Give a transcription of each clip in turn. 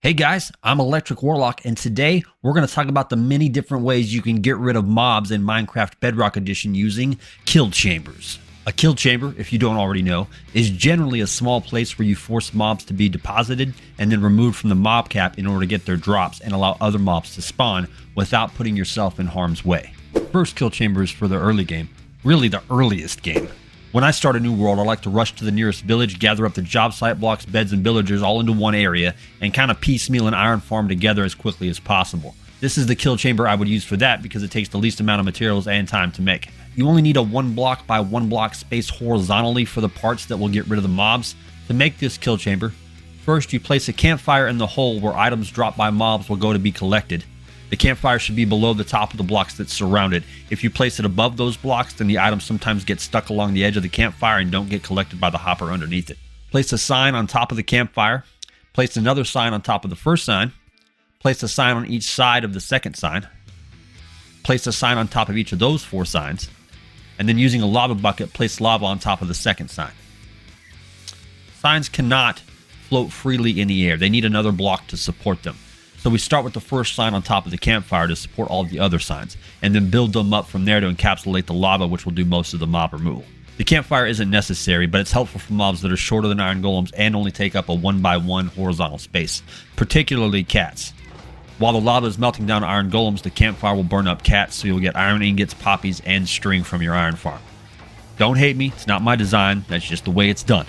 Hey guys, I'm Electrick Warlok, and today we're going to talk about the many different ways you can get rid of mobs in Minecraft Bedrock Edition using kill chambers. A kill chamber, if you don't already know, is generally a small place where you force mobs to be deposited and then removed from the mob cap in order to get their drops and allow other mobs to spawn without putting yourself in harm's way. First kill chamber is for the early game, really the earliest game. When I start a new world, I like to rush to the nearest village, gather up the job site blocks, beds, and villagers all into one area, and kind of piecemeal an iron farm together as quickly as possible. This is the kill chamber I would use for that because it takes the least amount of materials and time to make. You only need a 1 block by 1 block space horizontally for the parts that will get rid of the mobs. To make this kill chamber, first you place a campfire in the hole where items dropped by mobs will go to be collected. The campfire should be below the top of the blocks that surround it. If you place it above those blocks, then the items sometimes get stuck along the edge of the campfire and don't get collected by the hopper underneath it. Place a sign on top of the campfire. Place another sign on top of the first sign. Place a sign on each side of the second sign. Place a sign on top of each of those 4 signs. And then using a lava bucket, place lava on top of the second sign. Signs cannot float freely in the air. They need another block to support them. So we start with the first sign on top of the campfire to support all of the other signs, and then build them up from there to encapsulate the lava, which will do most of the mob removal. The campfire isn't necessary, but it's helpful for mobs that are shorter than iron golems and only take up a 1 by 1 horizontal space, particularly cats. While the lava is melting down iron golems, the campfire will burn up cats, so you'll get iron ingots, poppies, and string from your iron farm. Don't hate me, it's not my design, that's just the way it's done.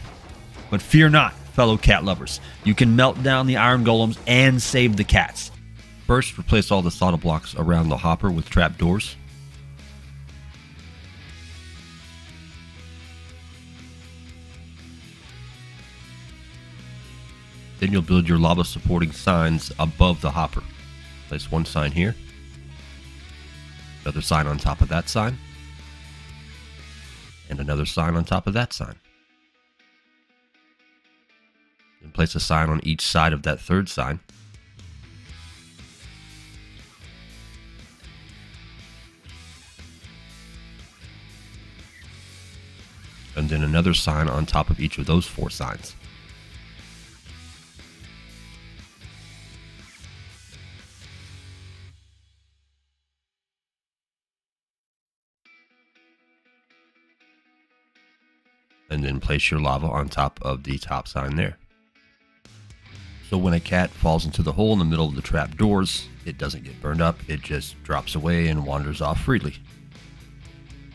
But fear not, fellow cat lovers. You can melt down the iron golems and save the cats. First, replace all the solid blocks around the hopper with trapdoors. Then you'll build your lava supporting signs above the hopper. Place 1 sign here, another sign on top of that sign, and another sign on top of that sign. And place a sign on each side of that third sign. And then another sign on top of each of those 4 signs. And then place your lava on top of the top sign there. So when a cat falls into the hole in the middle of the trap doors, it doesn't get burned up, it just drops away and wanders off freely.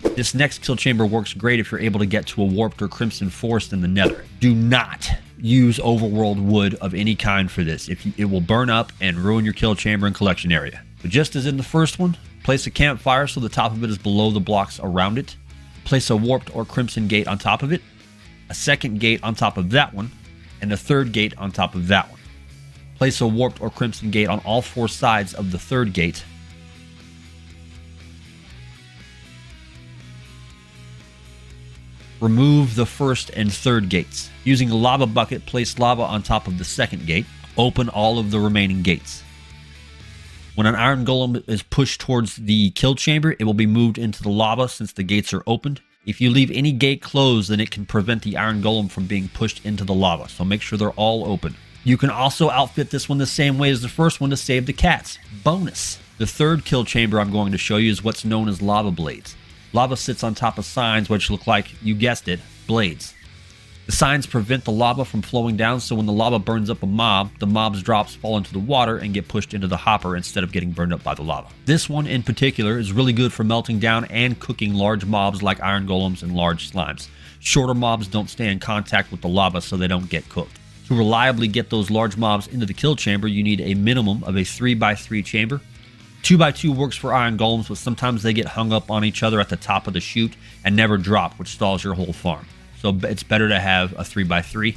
This next kill chamber works great if you're able to get to a warped or crimson forest in the nether. Do not use overworld wood of any kind for this. It will burn up and ruin your kill chamber and collection area. But just as in the first one, place a campfire so the top of it is below the blocks around it. Place a warped or crimson gate on top of it, a second gate on top of that one, and a third gate on top of that one. Place a warped or crimson gate on all 4 sides of the third gate. Remove the first and third gates. Using a lava bucket, place lava on top of the second gate. Open all of the remaining gates. When an iron golem is pushed towards the kill chamber, it will be moved into the lava since the gates are opened. If you leave any gate closed, then it can prevent the iron golem from being pushed into the lava, so make sure they're all open. You can also outfit this one the same way as the first one to save the cats. Bonus! The third kill chamber I'm going to show you is what's known as lava blades. Lava sits on top of signs which look like, you guessed it, blades. The signs prevent the lava from flowing down, so when the lava burns up a mob, the mob's drops fall into the water and get pushed into the hopper instead of getting burned up by the lava. This one in particular is really good for melting down and cooking large mobs like iron golems and large slimes. Shorter mobs don't stay in contact with the lava, so they don't get cooked. To reliably get those large mobs into the kill chamber, you need a minimum of a 3 by 3 chamber. 2 by 2 works for iron golems, but sometimes they get hung up on each other at the top of the chute and never drop, which stalls your whole farm. So it's better to have a 3 by 3.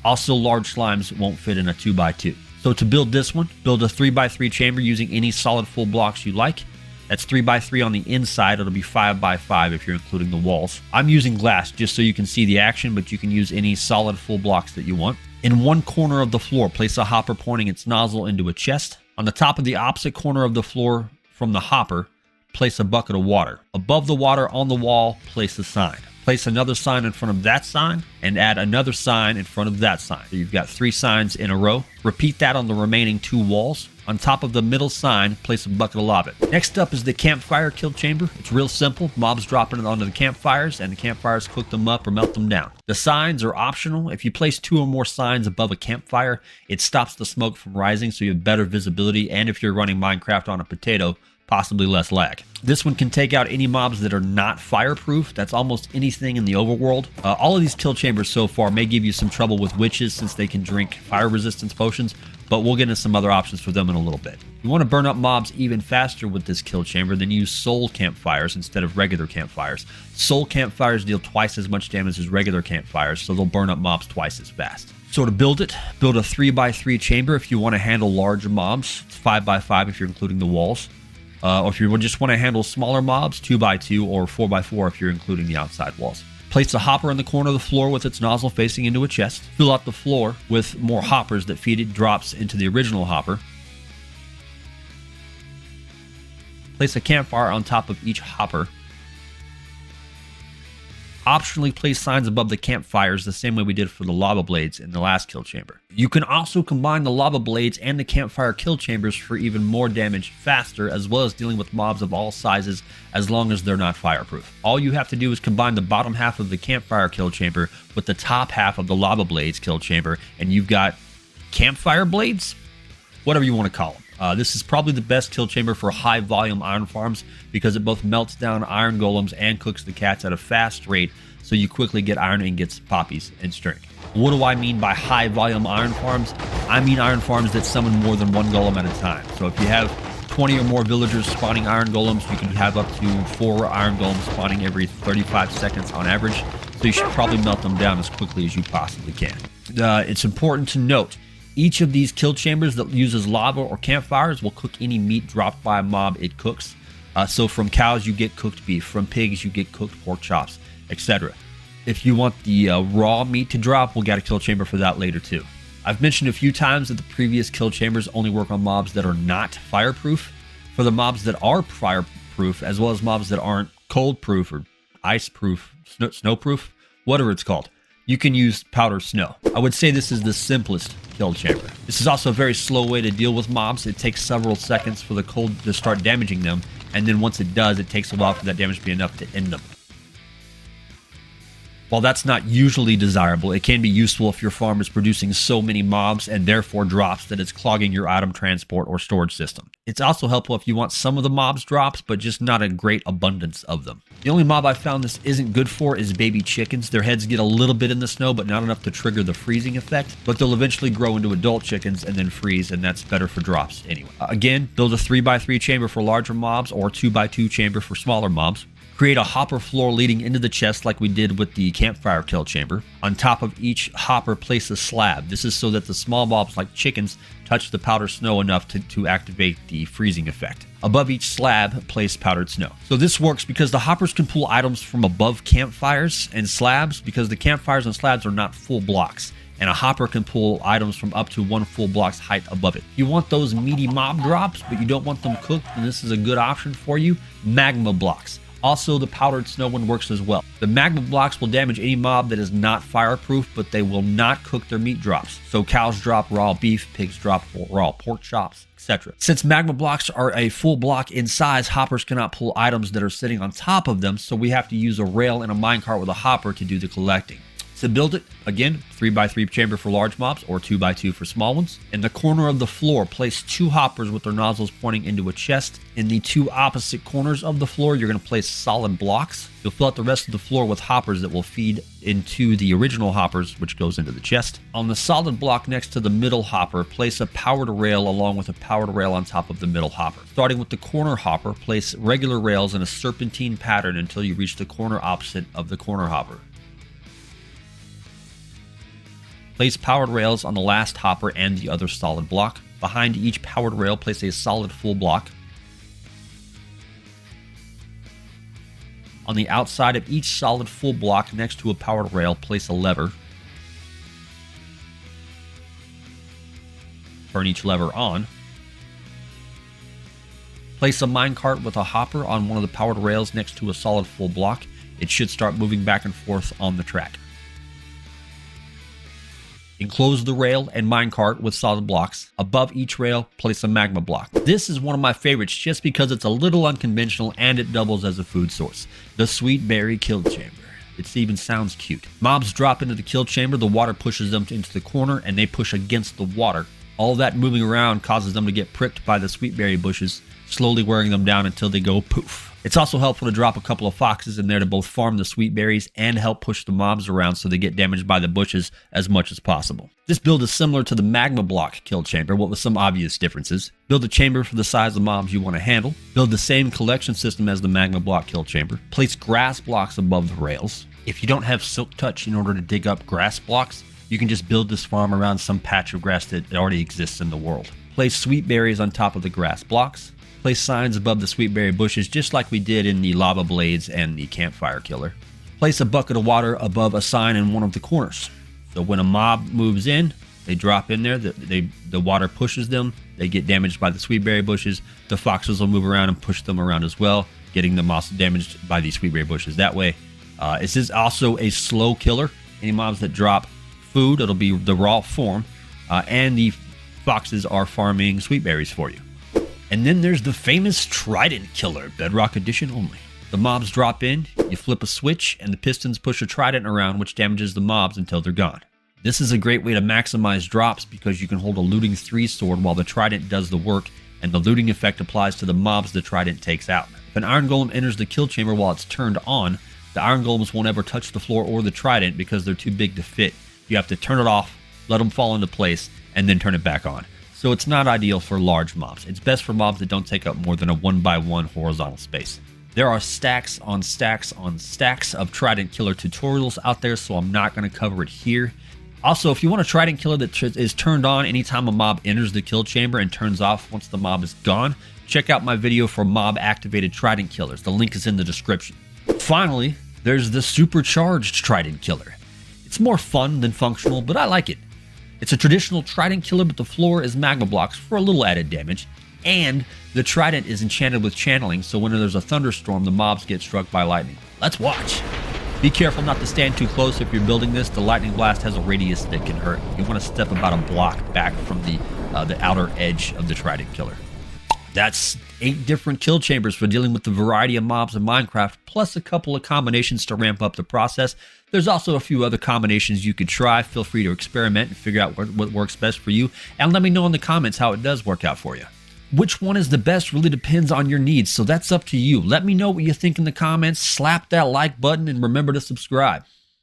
Also, large slimes won't fit in a 2 by 2. So to build this one, build a 3 by 3 chamber using any solid full blocks you like. That's 3 by 3 on the inside. It'll be 5 by 5 if you're including the walls. I'm using glass just so you can see the action, but you can use any solid full blocks that you want. In one corner of the floor, place a hopper pointing its nozzle into a chest. On the top of the opposite corner of the floor from the hopper, place a bucket of water. Above the water on the wall, place a sign. Place another sign in front of that sign and add another sign in front of that sign. So you've got 3 signs in a row. Repeat that on the remaining 2 walls. On top of the middle sign, place a bucket of lava. Next up is the campfire kill chamber. It's real simple. Mobs dropping it onto the campfires, and the campfires cook them up or melt them down. The signs are optional. If you place 2 or more signs above a campfire, it stops the smoke from rising, so you have better visibility, and if you're running Minecraft on a potato, possibly less lag. This one can take out any mobs that are not fireproof. That's almost anything in the overworld. All of these kill chambers so far may give you some trouble with witches since they can drink fire resistance potions, but we'll get into some other options for them in a little bit. You want to burn up mobs even faster with this kill chamber, then use soul campfires instead of regular campfires. Soul campfires deal twice as much damage as regular campfires, so they'll burn up mobs twice as fast. So to build it, build a 3x3 chamber if you want to handle larger mobs. It's 5x5 if you're including the walls. Or if you just want to handle smaller mobs, 2x2 or 4x4 if you're including the outside walls. Place a hopper in the corner of the floor with its nozzle facing into a chest. Fill out the floor with more hoppers that feed it drops into the original hopper. Place a campfire on top of each hopper. Optionally place signs above the campfires the same way we did for the lava blades in the last kill chamber. You can also combine the lava blades and the campfire kill chambers for even more damage faster, as well as dealing with mobs of all sizes as long as they're not fireproof. All you have to do is combine the bottom half of the campfire kill chamber with the top half of the lava blades kill chamber, and you've got campfire blades? Whatever you want to call them. This is probably the best kill chamber for high volume iron farms because it both melts down iron golems and cooks the cats at a fast rate, so you quickly get iron ingots, poppies, and string. What do I mean by high volume iron farms? I mean iron farms that summon more than 1 golem at a time. So if you have 20 or more villagers spawning iron golems, you can have up to 4 iron golems spawning every 35 seconds on average, so you should probably melt them down as quickly as you possibly can. It's important to note, each of these kill chambers that uses lava or campfires will cook any meat dropped by a mob it cooks. So from cows you get cooked beef, from pigs you get cooked pork chops, etc. If you want the raw meat to drop, we'll get a kill chamber for that later too. I've mentioned a few times that the previous kill chambers only work on mobs that are not fireproof. For the mobs that are fireproof, as well as mobs that aren't cold proof or ice proof, snowproof, whatever it's called, you can use powder snow. I would say this is the simplest kill chamber. This is also a very slow way to deal with mobs. It takes several seconds for the cold to start damaging them, and then once it does, it takes a while for that damage to be enough to end them. While that's not usually desirable, it can be useful if your farm is producing so many mobs and therefore drops that it's clogging your item transport or storage system. It's also helpful if you want some of the mobs drops, but just not a great abundance of them. The only mob I found this isn't good for is baby chickens. Their heads get a little bit in the snow, but not enough to trigger the freezing effect, but they'll eventually grow into adult chickens and then freeze, and that's better for drops anyway. Again, build a 3x3 chamber for larger mobs or 2x2 chamber for smaller mobs. Create a hopper floor leading into the chest like we did with the campfire kill chamber. On top of each hopper, place a slab. This is so that the small mobs like chickens touch the powdered snow enough to activate the freezing effect. Above each slab, place powdered snow. So this works because the hoppers can pull items from above campfires and slabs because the campfires and slabs are not full blocks, and a hopper can pull items from up to 1 full block's height above it. If you want those meaty mob drops, but you don't want them cooked, then this is a good option for you. Magma Blocks. Also, the powdered snow one works as well. The magma blocks will damage any mob that is not fireproof, but they will not cook their meat drops. So cows drop raw beef, pigs drop raw pork chops, etc. Since magma blocks are a full block in size, hoppers cannot pull items that are sitting on top of them, so we have to use a rail and a minecart with a hopper to do the collecting. To build it, again, 3x3 chamber for large mobs or 2x2 for small ones. In the corner of the floor, place 2 hoppers with their nozzles pointing into a chest. In the 2 opposite corners of the floor, you're going to place solid blocks. You'll fill out the rest of the floor with hoppers that will feed into the original hoppers, which goes into the chest. On the solid block next to the middle hopper, place a powered rail along with a powered rail on top of the middle hopper. Starting with the corner hopper, place regular rails in a serpentine pattern until you reach the corner opposite of the corner hopper. Place powered rails on the last hopper and the other solid block. Behind each powered rail, place a solid full block. On the outside of each solid full block next to a powered rail, place a lever. Turn each lever on. Place a minecart with a hopper on one of the powered rails next to a solid full block. it should start moving back and forth on the track. Enclose the rail and minecart with solid blocks. Above each rail, place a magma block. This is one of my favorites just because it's a little unconventional and it doubles as a food source. The Sweet Berry Kill Chamber. It even sounds cute. Mobs drop into the kill chamber, the water pushes them into the corner, and they push against the water. All that moving around causes them to get pricked by the sweet berry bushes, slowly wearing them down until they go poof. It's also helpful to drop a couple of foxes in there to both farm the sweet berries and help push the mobs around so they get damaged by the bushes as much as possible. This build is similar to the Magma Block kill chamber, but with some obvious differences. Build a chamber for the size of mobs you want to handle. Build the same collection system as the Magma Block kill chamber. Place grass blocks above the rails. If you don't have Silk Touch in order to dig up grass blocks, you can just build this farm around some patch of grass that already exists in the world. Place sweet berries on top of the grass blocks. Place signs above the sweet berry bushes just like we did in the lava blades and the campfire killer. Place a bucket of water above a sign in one of the corners. So when a mob moves in, they drop in there, the water pushes them, they get damaged by the sweet berry bushes, the foxes will move around and push them around as well, getting them also damaged by these sweet berry bushes that way. This is also a slow killer. Any mobs that drop food, it'll be the raw form, and the foxes are farming sweet berries for you. And then there's the famous Trident Killer, Bedrock Edition only. The mobs drop in, you flip a switch, and the pistons push a trident around, which damages the mobs until they're gone. This is a great way to maximize drops because you can hold a looting 3 sword while the trident does the work, and the looting effect applies to the mobs the trident takes out. If an iron golem enters the kill chamber while it's turned on, the iron golems won't ever touch the floor or the trident because they're too big to fit. You have to turn it off, let them fall into place, and then turn it back on. So it's not ideal for large mobs. It's best for mobs that don't take up more than a 1x1 horizontal space. There are stacks on stacks on stacks of Trident Killer tutorials out there, so I'm not going to cover it here. Also, if you want a Trident Killer that is turned on anytime a mob enters the kill chamber and turns off once the mob is gone, check out my video for mob activated Trident Killers. The link is in the description. Finally, there's the supercharged Trident Killer. It's more fun than functional, but I like it. It's a traditional Trident Killer, but the floor is Magma Blocks for a little added damage, and the Trident is enchanted with channeling, so when there's a thunderstorm, the mobs get struck by lightning. Let's watch! Be careful not to stand too close if you're building this. The lightning blast has a radius that can hurt. You want to step about a block back from the outer edge of the Trident Killer. That's 8 different kill chambers for dealing with the variety of mobs in Minecraft, plus a couple of combinations to ramp up the process. There's also a few other combinations you could try. Feel free to experiment and figure out what works best for you, and let me know in the comments how it does work out for you. Which one is the best really depends on your needs, so that's up to you. Let me know what you think in the comments, slap that like button, and remember to subscribe.